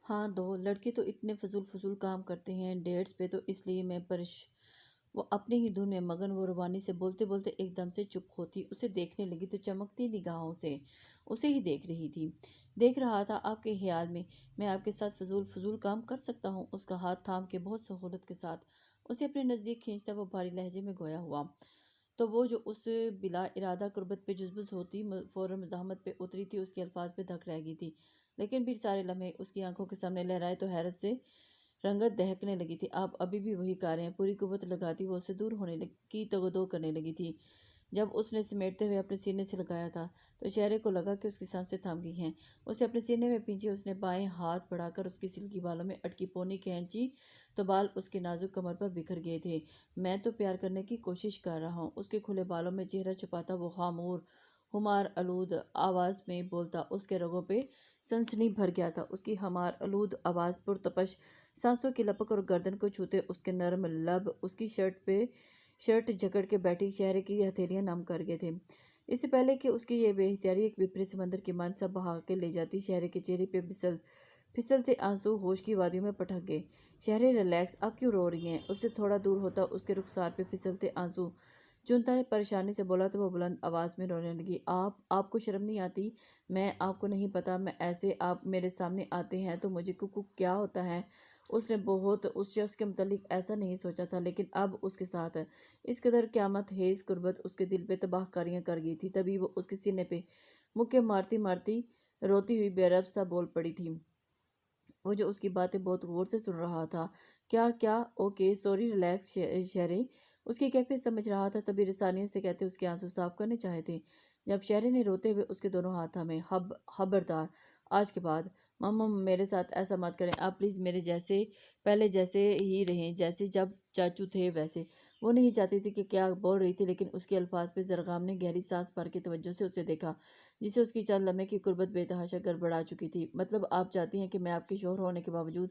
ہاں دو لڑکے تو اتنے فضول فضول کام کرتے ہیں ڈیٹس پہ تو اس لیے میں وہ اپنے ہی دھن میں مگن وہ روانی سے بولتے بولتے ایک دم سے چپ ہوتی اسے دیکھنے لگی تو چمکتی نگاہوں سے اسے ہی دیکھ رہی تھی۔ دیکھ رہا تھا آپ کے خیال میں آپ کے ساتھ فضول فضول کام کر سکتا ہوں؟ اس کا ہاتھ تھام کے بہت سہولت کے ساتھ اسے اپنے نزدیک کھینچتا وہ بھاری لہجے میں گویا ہوا۔ تو وہ جو اس بلا ارادہ قربت پہ جذبز ہوتی فوراً مزاحمت پہ اتری تھی اس کے الفاظ پہ دھک رہ گئی تھی، لیکن پھر سارے لمحے اس کی آنکھوں کے سامنے لہرائے تو حیرت سے رنگت دہکنے لگی تھی۔ آپ ابھی بھی وہی کار ہیں، پوری قوت لگاتی وہ اسے دور ہونے کی تگدو کرنے لگی تھی۔ جب اس نے سمیٹتے ہوئے اپنے سینے سے لگایا تھا تو چہرے کو لگا کہ اس کی سانسیں تھام گئی ہیں۔ اسے اپنے سینے میں پینچی اس نے بائیں ہاتھ بڑھا کر اس کی سلکی بالوں میں اٹکی پونی کھینچی تو بال اس کی نازک کمر پر بکھر گئے تھے۔ میں تو پیار کرنے کی کوشش کر رہا ہوں، اس کے کھلے بالوں میں چہرہ چھپاتا وہ خامور ہمار آلود آواز میں بولتا اس کے رگوں پہ سنسنی بھر گیا تھا۔ اس کی ہمار آلود آواز پرتپش سانسوں کی لپک اور گردن کو چھوتے اس کے نرم لب اس کی شرٹ جکڑ کے بیٹھی چہرے کی ہتھیلیاں نم کر گئے تھے۔ اس سے پہلے کہ اس کی یہ بے اختیاری ایک وپری سمندر کی مان سا بہا کے لے جاتی، شہرے کے چہرے پہ پھسلتے آنسو ہوش کی وادیوں میں پٹک گئے۔ شہرے ریلیکس، آپ کیوں رو رہی ہیں؟ اس سے تھوڑا دور ہوتا اس کے رخسار پہ پھسلتے آنسو چنتا ہے پریشانی سے بولا تو وہ بلند آواز میں رونے لگی۔ آپ کو شرم نہیں آتی؟ میں آپ کو نہیں پتا میں ایسے آپ میرے سامنے آتے ہیں تو مجھے کیا ہوتا ہے؟ اس نے بہت اس شخص کے متعلق ایسا نہیں سوچا تھا، لیکن اب اس کے ساتھ اس قدر قیامت خیز قربت اس کے دل پہ تباہ کاریاں کر گئی تھی۔ تبھی وہ اس کے سینے پہ مکے مارتی مارتی روتی ہوئی بے رب سا بول پڑی تھی۔ وہ جو اس کی باتیں بہت غور سے سن رہا تھا۔ کیا اوکے سوری ریلیکس شہرے، اس کی کیفیت سمجھ رہا تھا، تبھی رسانیت سے کہتے اس کے آنسو صاف کرنے چاہے تھے جب شہرے نے روتے ہوئے اس کے دونوں ہاتھ تھامے۔ خبردار، آج کے بعد ماما میرے ساتھ ایسا مت کریں، آپ پلیز میرے جیسے پہلے جیسے ہی رہیں، جیسے جب چاچو تھے ویسے۔ وہ نہیں چاہتی تھی کہ کیا بول رہی تھی، لیکن اس کے الفاظ پہ زرغام نے گہری سانس بھر کے توجہ سے اسے دیکھا، جسے اس کی چند لمحے کی قربت بے تحاشا گڑبڑا چکی تھی۔ مطلب آپ چاہتی ہیں کہ میں آپ کے شوہر ہونے کے باوجود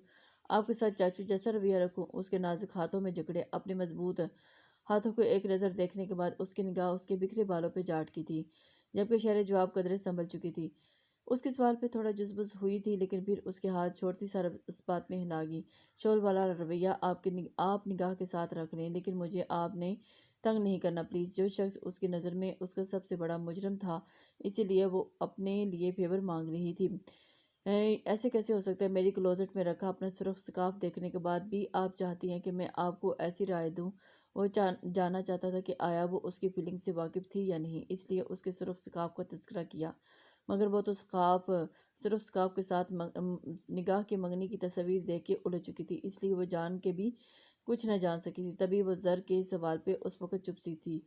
آپ کے ساتھ چاچو جیسا رویہ رکھوں؟ اس کے نازک ہاتھوں میں جکڑے اپنے مضبوط ہاتھوں کو ایک نظر دیکھنے کے بعد اس کی نگاہ اس کے بکھرے بالوں پہ جا اٹکی تھی، جبکہ شہر جواب قدرے سنبھل چکی تھی۔ اس کے سوال پہ تھوڑا جزبز ہوئی تھی، لیکن پھر اس کے ہاتھ چھوڑتی سارا اس بات میں ہلا گی۔ شول والا رویہ آپ نگاہ کے ساتھ رکھ لیں، لیکن مجھے آپ نے تنگ نہیں کرنا پلیز۔ جو شخص اس کی نظر میں اس کا سب سے بڑا مجرم تھا، اسی لیے وہ اپنے لیے فیور مانگ رہی تھی۔ ایسے کیسے ہو سکتا ہے؟ میری کلوزٹ میں رکھا اپنا سرخ سکارف دیکھنے کے بعد بھی آپ چاہتی ہیں کہ میں آپ کو ایسی رائے دوں؟ وہ جاننا چاہتا تھا کہ آیا وہ اس کی فیلنگ سے واقف تھی یا نہیں، اس لیے اس کے سرخ سکارف کا تذکرہ کیا، مگر وہ تو سرخ سکارف کے ساتھ نگاہ کے منگنی کی تصویر دیکھ کے الجھ چکی تھی، اس لیے وہ جان کے بھی کچھ نہ جان سکی تھی۔ تبھی وہ زر کے سوال پہ اس وقت چپ سی تھی،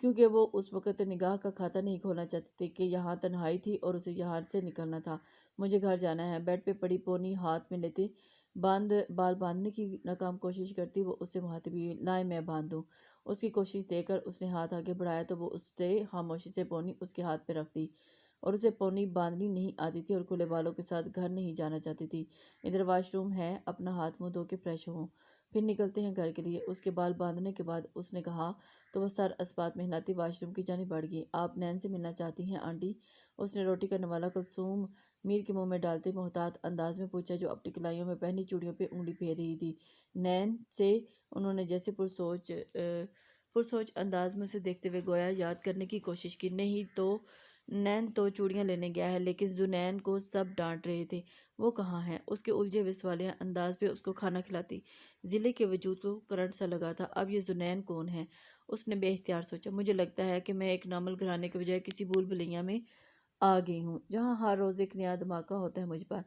کیونکہ وہ اس وقت نگاہ کا کھاتا نہیں کھولنا چاہتی تھی کہ یہاں تنہائی تھی اور اسے یہاں سے نکلنا تھا۔ مجھے گھر جانا ہے۔ بیڈ پہ پڑی پونی ہاتھ میں لیتے بال باندھنے کی ناکام کوشش کرتی وہ اس سے مخاطب ہوئی، لائیں میں باندھ دوں۔ اس کی کوشش دیکھ کر اس نے ہاتھ آگے بڑھایا تو وہ اس نے خاموشی سے پونی اس کے ہاتھ پہ رکھ دی، اور اسے پونی باندھنی نہیں آتی تھی اور کھلے بالوں کے ساتھ گھر نہیں جانا چاہتی تھی۔ ادھر واش روم ہے، اپنا ہاتھ منہ دھو کے فریش ہوں، پھر نکلتے ہیں گھر کے لیے۔ اس کے بال باندھنے کے بعد اس نے کہا تو وہ سر اسبات میں ہلاتی واش روم کی جانب بڑھ گئی۔ آپ نین سے ملنا چاہتی ہیں آنٹی؟ اس نے روٹی کا نوالا کلثوم میر کے منہ میں ڈالتے محتاط انداز میں پوچھا، جو اپنی کلائیوں میں پہنی چوڑیوں پہ انگلی پھیر رہی تھی۔ نین سے؟ انہوں نے جیسے پرسوچ انداز میں اسے دیکھتے ہوئے گویا یاد کرنے کی کوشش کی۔ نہیں تو نین تو چوڑیاں لینے گیا ہے، لیکن زنین کو سب ڈانٹ رہے تھے، وہ کہاں ہے؟ اس کے الجھے ہوئے سوالیہ انداز پہ اس کو کھانا کھلاتی ضلع کے وجود کو کرنٹ سا لگا تھا۔ اب یہ زنین کون ہے؟ اس نے بے اختیار سوچا۔ مجھے لگتا ہے کہ میں ایک نارمل گھرانے کے بجائے کسی بھول بھلیاں میں آ گئی ہوں، جہاں ہر روز ایک نیا دھماکہ ہوتا ہے مجھ پر۔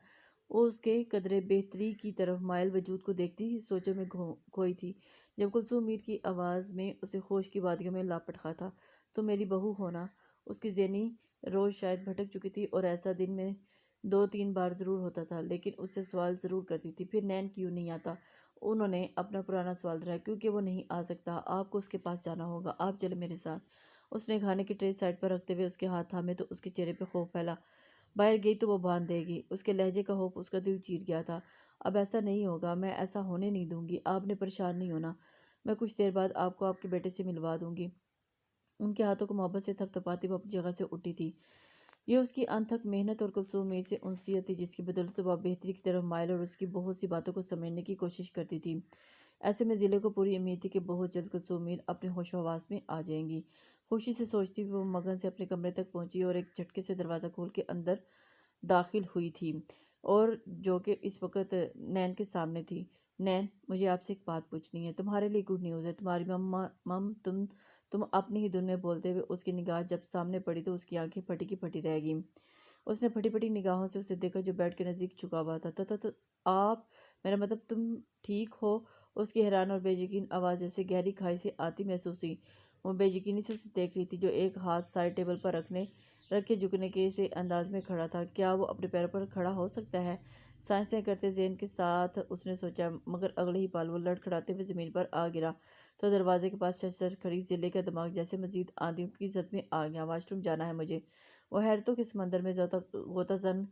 وہ اس کے قدرے بہتری کی طرف مائل وجود کو دیکھتی سوچوں میں کھوئی تھی، جب کلثوم میر کی آواز میں اسے ہوش کی وادیوں میں لاپٹخا تھا۔ تم میری بہو ہونا؟ اس کی ذہنی روز شاید بھٹک چکی تھی، اور ایسا دن میں 2-3 بار ضرور ہوتا تھا، لیکن اس سے سوال ضرور کرتی تھی، پھر نین کیوں نہیں آتا؟ انہوں نے اپنا پرانا سوال دہرایا، کیونکہ وہ نہیں آ سکتا، آپ کو اس کے پاس جانا ہوگا، آپ چلیں میرے ساتھ۔ اس نے کھانے کی ٹرے سائڈ پر رکھتے ہوئے اس کے ہاتھ تھامے تو اس کے چہرے پہ خوف پھیلا۔ باہر گئی تو وہ باندھ دے گی؟ اس کے لہجے کا خوف اس کا دل چیر گیا تھا۔ اب ایسا نہیں ہوگا، میں ایسا ہونے نہیں دوں گی، آپ نے پریشان نہیں ہونا، میں کچھ دیر بعد آپ کو آپ کے بیٹے سے ملوا دوں گی۔ ان کے ہاتھوں کو محبت سے تھپ تھپاتی وہ اپنی جگہ سے اٹھی تھی۔ یہ اس کی انتھک محنت اور کلثوم میر سے انسیت تھی جس کی بدولت وہ بہتری کی طرف مائل اور اس کی بہت سی باتوں کو سمجھنے کی کوشش کرتی تھی۔ ایسے میں ضلع کو پوری امید تھی کہ بہت جلد کلثوم میر اپنے ہوش و حواس میں آ جائیں گی۔ خوشی سے سوچتی وہ مگن سے اپنے کمرے تک پہنچی اور ایک جھٹکے سے دروازہ کھول کے اندر داخل ہوئی تھی، اور جو کہ اس وقت نین کے سامنے تھی۔ نین، مجھے آپ سے ایک بات پوچھنی ہے۔ تمہارے لیے گڈ نیوز ہے۔ تمہاری تم اپنی ہی دھن میں بولتے ہوئے اس کی نگاہ جب سامنے پڑی تو اس کی آنکھیں پھٹی کی پھٹی رہ گئیں۔ اس نے پھٹی پھٹی نگاہوں سے اسے دیکھا جو بیڈ کے نزدیک چھکا ہوا تھا۔ تو آپ، میرا مطلب تم ٹھیک ہو؟ اس کی حیران اور بے یقین آواز جیسے گہری کھائی سے آتی محسوس ہوئی۔ وہ بے یقینی سے اسے دیکھ رہی تھی جو ایک ہاتھ سائڈ ٹیبل پر رکھ کے جھکنے کے سے انداز میں کھڑا تھا۔ کیا وہ اپنے پیروں پر کھڑا ہو سکتا ہے؟ سائنسیں کرتے ذہن کے ساتھ اس نے سوچا، مگر اگلے ہی پال وہ لڑکھڑاتے ہوئے زمین پر آ گرا تو دروازے کے پاس چچر کھڑی ضلع کا دماغ جیسے مزید آندھیوں کی زد میں آ گیا۔ واش روم جانا ہے مجھے۔ وہ حیرتوں کے سمندر میں غوطہ زن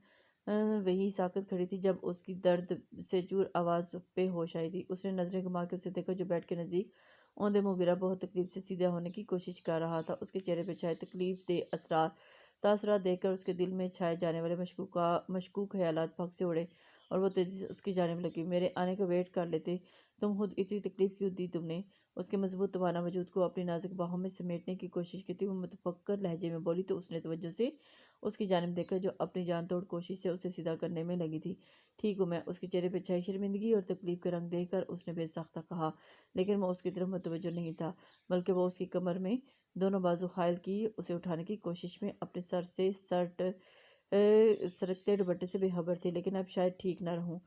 وہی ساکت کھڑی تھی جب اس کی درد سے چور آواز پہ ہوش آئی تھی۔ اس نے نظریں گھما کے اسے دیکھا جو بیڈ کے نزدیک اوندے منہ گرا بہت تکلیف سے سیدھا ہونے کی کوشش کر رہا تھا۔ اس کے چہرے پہ چھائے تکلیف دہ تاثرات دیکھ کر اس کے دل میں چھائے جانے والے مشکوک خیالات پھگ سے اڑے اور وہ تیزی سے اس کی جانب لگی۔ میرے آنے کا ویٹ کر لیتے، تم خود اتنی تکلیف کیوں دی تم نے؟ اس کے مضبوط توانا وجود کو اپنی نازک باہوں میں سمیٹنے کی کوشش کی تھی۔ وہ متفکر لہجے میں بولی تو اس نے توجہ سے اس کی جانب دیکھا جو اپنی جان توڑ کوشش سے اسے سیدھا کرنے میں لگی تھی۔ ٹھیک ہوں میں، اس کے چہرے پہ چھائی شرمندگی اور تکلیف کے رنگ دیکھ کر اس نے بے ساختہ کہا، لیکن وہ اس کی طرف متوجہ نہیں تھا، بلکہ وہ اس کی کمر میں دونوں بازو حائل کی اسے اٹھانے کی کوشش میں اپنے سر سے سرکتے دوپٹے سے بے خبر تھی۔ لیکن اب شاید ٹھیک نہ رہوں۔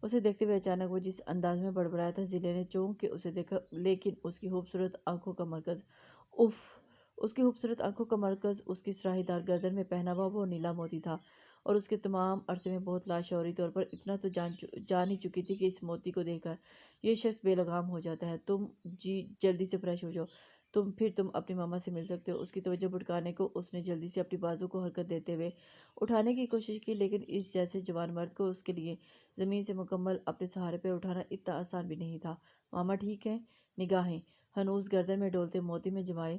اسے دیکھتے ہوئے اچانک وہ جس انداز میں بڑبڑایا تھا، ضلع نے چونک کے اسے دیکھا، لیکن اس کی خوبصورت آنکھوں کا مرکز اس کی خوبصورت آنکھوں کا مرکز اس کی سراہی دار گردن میں پہنا ہوا وہ نیلا موتی تھا، اور اس کے تمام عرصے میں بہت لاشعوری طور پر اتنا تو جان ہی چکی تھی کہ اس موتی کو دیکھ کر یہ شخص بے لگام ہو جاتا ہے۔ تم جلدی سے فریش ہو جاؤ، پھر تم اپنی ماما سے مل سکتے ہو۔ اس کی توجہ بھٹکانے کو اس نے جلدی سے اپنی بازو کو حرکت دیتے ہوئے اٹھانے کی کوشش کی، لیکن اس جیسے جوان مرد کو اس کے لیے زمین سے مکمل اپنے سہارے پہ اٹھانا اتنا آسان بھی نہیں تھا۔ ماما ٹھیک ہے؟ نگاہیں ہنوز گردن میں ڈولتے موتی میں جمائے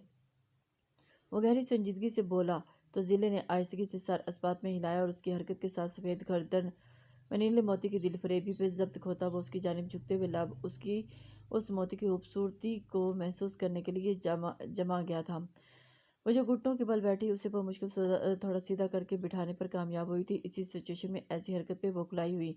وہ گہری سنجیدگی سے بولا تو ضلع نے آہستگی سے سر اسبات میں ہلایا، اور اس کی حرکت کے ساتھ سفید گردن منیلے موتی کی دل فریبی پہ ضبط کھوتا وہ اس کی جانب جھکتے ہوئے لب اس موتی کی خوبصورتی کو محسوس کرنے کے لیے جما گیا تھا۔ وہ جو گھٹنوں کے بل بیٹھی اسے بمشکل تھوڑا سیدھا کر کے بٹھانے پر کامیاب ہوئی تھی۔ اسی سچویشن میں ایسی حرکت پہ بوکھلائی ہوئی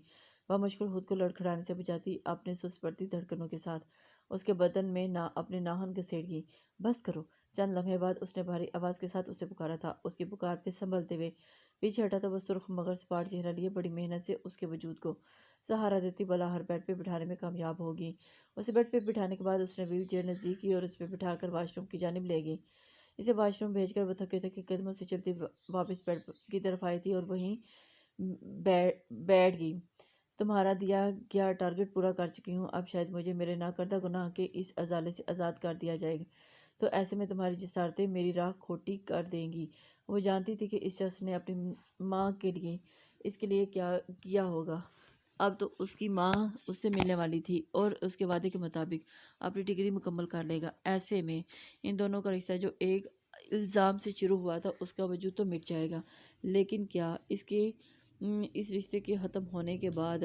بمشکل خود کو لڑکھڑانے سے بچاتی اپنے سست پڑتی دھڑکنوں کے ساتھ اس کے بدن میں اپنے ناخن گھسیٹ گئی۔ بس کرو۔ چند لمحے بعد اس نے بھاری آواز کے ساتھ اسے پکارا تھا۔ اس کی پکار پہ سنبھلتے ہوئے پیچھے ہٹا تو وہ سرخ مگر سپاٹ چہرہ لیے بڑی محنت سے اس کے وجود کو سہارا دیتی بلاہر بیڈ پہ بٹھانے میں کامیاب ہوگی۔ اسے بیڈ پہ بٹھانے کے بعد اس نے ویل چیئر نزدیک کی اور اس پہ بٹھا کر واش روم کی جانب لے گئی۔ اسے واش روم بھیج کر وہ تھکے تھکے قدموں سے چلتی واپس بیڈ کی طرف آئی تھی اور وہیں بیٹھ گئی۔ تمہارا دیا گیا ٹارگٹ پورا کر چکی ہوں، اب شاید مجھے میرے ناکردہ گناہ کے اس ازالے سے آزاد کر دیا جائے گا، تو ایسے میں تمہاری جسارتیں میری راہ کھوٹی کر دیں گی۔ وہ جانتی تھی کہ اس شخص نے اپنی ماں کے لیے اس کے لیے کیا کیا ہوگا۔ اب تو اس کی ماں اس سے ملنے والی تھی اور اس کے وعدے کے مطابق اپنی ڈگری مکمل کر لے گا۔ ایسے میں ان دونوں کا رشتہ جو ایک الزام سے شروع ہوا تھا اس کا وجود تو مٹ جائے گا، لیکن کیا اس رشتے کے ختم ہونے کے بعد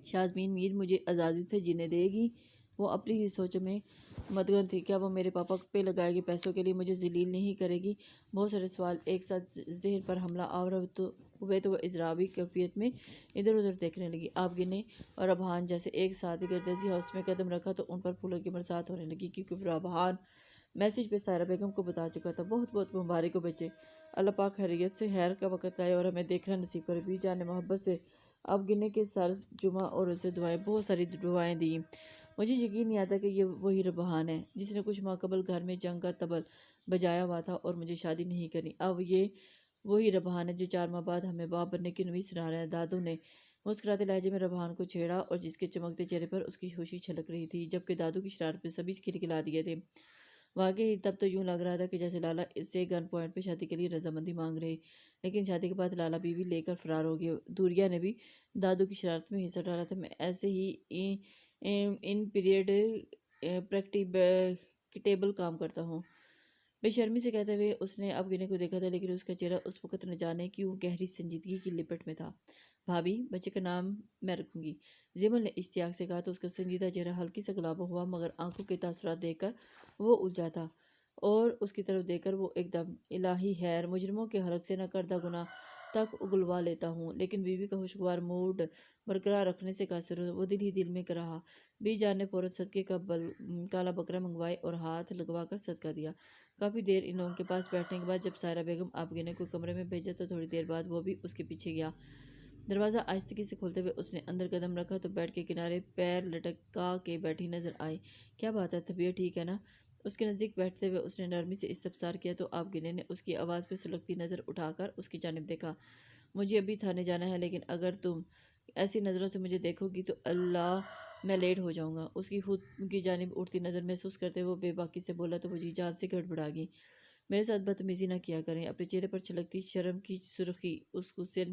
شازمین میر مجھے آزادی سے جینے دے گی؟ وہ اپنی ہی سوچوں میں مدغن تھی۔ کیا وہ میرے پاپا پہ لگائے گئے پیسوں کے لیے مجھے ذلیل نہیں کرے گی؟ بہت سارے سوال ایک ساتھ ذہن پر حملہ آور ہوئے تو وہ اضطرابی کیفیت میں ادھر ادھر دیکھنے لگی۔ آپ گنے اور ربحان جیسے ایک ساتھ گردیزی ہاؤس میں قدم رکھا تو ان پر پھولوں کی برسات ہونے لگی، کیونکہ ربحان میسج پہ سائرہ بیگم کو بتا چکا تھا۔ بہت بہت مبارک ہو بچے، اللہ پاک خیریت سے خیر کا وقت لائے اور ہمیں دیکھنا نصیب کرے۔ بی جان نے محبت سے اب گنے کے سر جمع اور اسے دعائیں بہت ساری دعائیں دیں۔ مجھے یقین نہیں آتا کہ یہ وہی ربحان ہے جس نے کچھ ماہ قبل گھر میں جنگ کا طبل بجایا ہوا تھا اور مجھے شادی نہیں کرنی۔ اب یہ وہی ربحان ہے جو 4 ماہ بعد ہمیں باپ بننے کی نوید سنا رہا ہے۔ دادو نے مسکراتے لہجے میں ربحان کو چھیڑا اور جس کے چمکتے چہرے پر اس کی خوشی چھلک رہی تھی، جبکہ دادو کی شرارت میں سبھی کھلکھلا دیے تھے۔ واقعی تب تو یوں لگ رہا تھا کہ جیسے لالا اس سے گن پوائنٹ پہ شادی کے لیے رضامندی مانگ رہے، لیکن شادی کے بعد لالا بیوی لے کر فرار ہو گئے۔ دوریا نے بھی دادو کی شرارت میں حصہ ڈالا تھا۔ میں ایسے ہی ان پیریڈ پریکٹیبل کام کرتا ہوں، بےشرمی سے کہتے ہوئے اس نے اب گنے کو دیکھا تھا، لیکن اس کا چہرہ اس وقت نہ جانے کیوں گہری سنجیدگی کی لپٹ میں تھا۔ بھابھی، بچے کا نام میں رکھوں گی، زیمل نے اشتیاق سے کہا تو اس کا سنجیدہ چہرہ ہلکی سا گلابہ ہوا، مگر آنکھوں کے تاثرات دیکھ کر وہ الجھا تھا، اور اس کی طرف دیکھ کر وہ ایک دم، الہی خیر، مجرموں کے حلق سے نہ کردہ گناہ تک اگلوا لیتا ہوں، لیکن بیوی کا خوشگوار موڈ برقرار رکھنے سے قاصر ہو، وہ دل ہی دل میں رہا۔ بی جان نے فوراً صدقے کا کالا بکرا منگوائے اور ہاتھ لگوا کر صدقہ دیا۔ کافی دیر ان لوگوں کے پاس بیٹھنے کے بعد جب سائرہ بیگم آپ گنے کو کمرے میں بھیجا تو تھوڑی دیر بعد وہ بھی اس کے پیچھے گیا۔ دروازہ آہستگی سے کھولتے ہوئے اس نے اندر قدم رکھا تو بیڈ کے کنارے پیر لٹکا کے بیٹھی نظر آئی۔ کیا بات ہے، طبیعت ٹھیک ہے نا؟ اس کے نزدیک بیٹھتے ہوئے اس نے نرمی سے استفسار کیا تو آپ گنے نے اس کی آواز پہ سلگتی نظر اٹھا کر اس کی جانب دیکھا۔ مجھے ابھی تھانے جانا ہے، لیکن اگر تم ایسی نظروں سے مجھے دیکھو گی تو اللہ میں لیٹ ہو جاؤں گا۔ اس کی خود کی جانب اڑتی نظر محسوس کرتے ہوئے وہ بے باکی سے بولا تو مجھے جان سے گڑبڑا گئی۔ میرے ساتھ بدتمیزی نہ کیا کریں۔ اپنے چہرے پر چھلکتی شرم کی سرخی اس غصے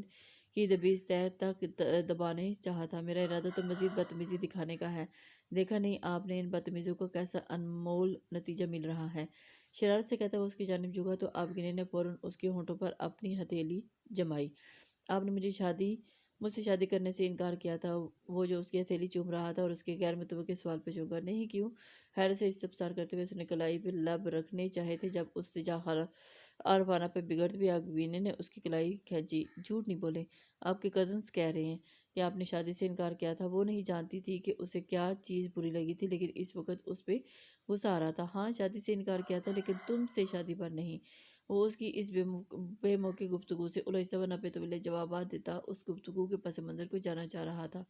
کی دبیز تہہ تک دبانے چاہا تھا۔ میرا ارادہ تو مزید بدتمیزی دکھانے کا ہے، دیکھا نہیں آپ نے ان بدتمیزیوں کو کیسا انمول نتیجہ مل رہا ہے؟ شرارت سے کہتا وہ اس کی جانب جھکا تو آپ گنے نے فوراً اس کے ہونٹوں پر اپنی ہتھیلی جمائی۔ آپ نے مجھ سے شادی کرنے سے انکار کیا تھا؟ وہ جو اس کی ہتھیلی چوم رہا تھا اور اس کے غیر متوقع سوال پہ چونکا۔ نہیں، کیوں؟ حیرت سے استفسار کرتے ہوئے اس نے کلائی پہ لب رکھنے چاہے تھے جب اس سے عارفانہ پہ بگڑتے ہوئے آگوینے نے اس کی کلائی کھینچی۔ جھوٹ نہیں بولے، آپ کے کزنز کہہ رہے ہیں کہ آپ نے شادی سے انکار کیا تھا۔ وہ نہیں جانتی تھی کہ اسے کیا چیز بری لگی تھی، لیکن اس وقت اس پہ غصہ آ رہا تھا۔ ہاں، شادی سے انکار کیا تھا، لیکن تم سے شادی پر نہیں۔ وہ اس کی اس بے موقع گفتگو سے الجھتا ہوا ناپیتوالے جوابات دیتا اس گفتگو کے پس منظر کو جانا چاہ رہا تھا۔